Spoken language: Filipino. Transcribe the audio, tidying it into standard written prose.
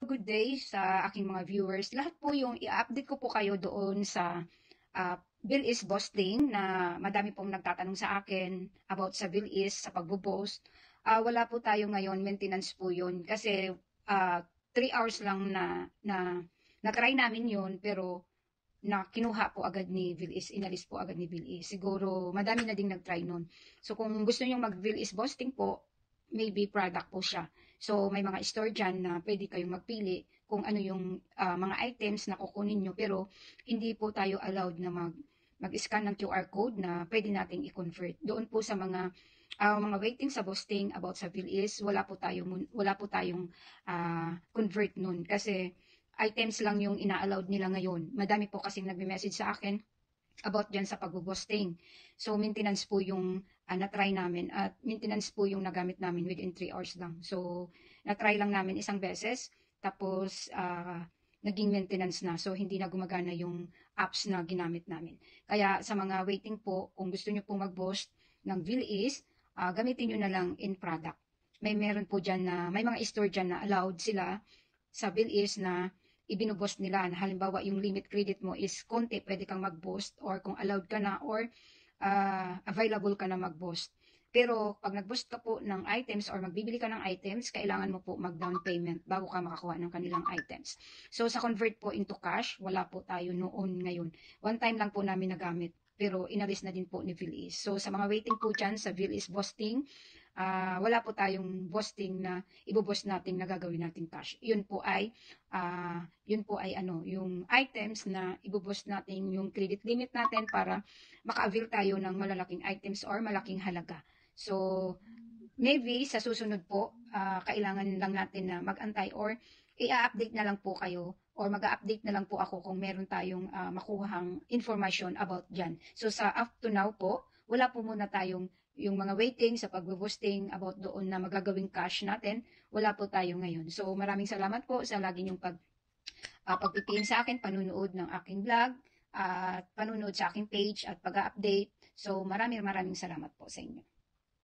Good day sa aking mga viewers. Lahat po yung i-update ko po kayo doon sa Bill is Boasting na madami pong nagtatanong sa akin about sa Bill is sa pagbo-boast. Wala po tayo ngayon, maintenance po yun. Kasi 3 hours lang na-try namin yun pero na kinuha po agad ni Bill is, inalis po agad ni Bill is. Siguro madami na ding nag-try nun. So kung gusto nyo mag-Bill is Boasting po, maybe product po siya. So, may mga store dyan na pwede kayong magpili kung ano yung mga items na kukunin nyo. Pero, hindi po tayo allowed na mag-scan ng QR code na pwede nating i-convert. Doon po sa mga waiting sa boasting about sa bill is, wala po tayong convert nun. Kasi, items lang yung ina-allowed nila ngayon. Madami po kasing nagme-message sa akin about dyan sa pag-boasting. So, maintenance po yung na-try namin at maintenance po yung nagamit namin within 3 hours lang. So, na-try lang namin isang beses tapos naging maintenance na. So, hindi na gumagana yung apps na ginamit namin. Kaya sa mga waiting po, kung gusto nyo po mag-boast ng Villis, gamitin nyo na lang in product. Meron po dyan na, may mga store dyan na allowed sila sa Villis na ibinuboost nila. Na halimbawa, yung limit credit mo is konti, pwede kang mag-boost or kung allowed ka na or available ka na mag-boost. Pero pag nag-boost ka po ng items or magbibili ka ng items, kailangan mo po mag-down payment bago ka makakuha ng kanilang items. So sa convert po into cash, wala po tayo noon ngayon. One time lang po namin nagamit, pero inalis na din po ni Villis. So sa mga waiting po dyan sa Villis Boasting, wala po tayong boasting na ibobost natin na gagawin natin cash. Yun po ay yung items na ibobost natin yung credit limit natin para maka-avail tayo ng malalaking items or malaking halaga. So, maybe sa susunod po, kailangan lang natin na mag-antay or i-update na lang po kayo or mag-update na lang po ako kung meron tayong makuhang information about dyan. So, sa up to now po, wala po muna tayong yung mga waiting sa pag-boosting about doon na magagawing cash natin, wala po tayo ngayon. So, maraming salamat po sa lagi niyong pagpipiliin sa akin, panunood ng aking vlog, at panunood sa aking page at pag-update. So, maraming salamat po sa inyo.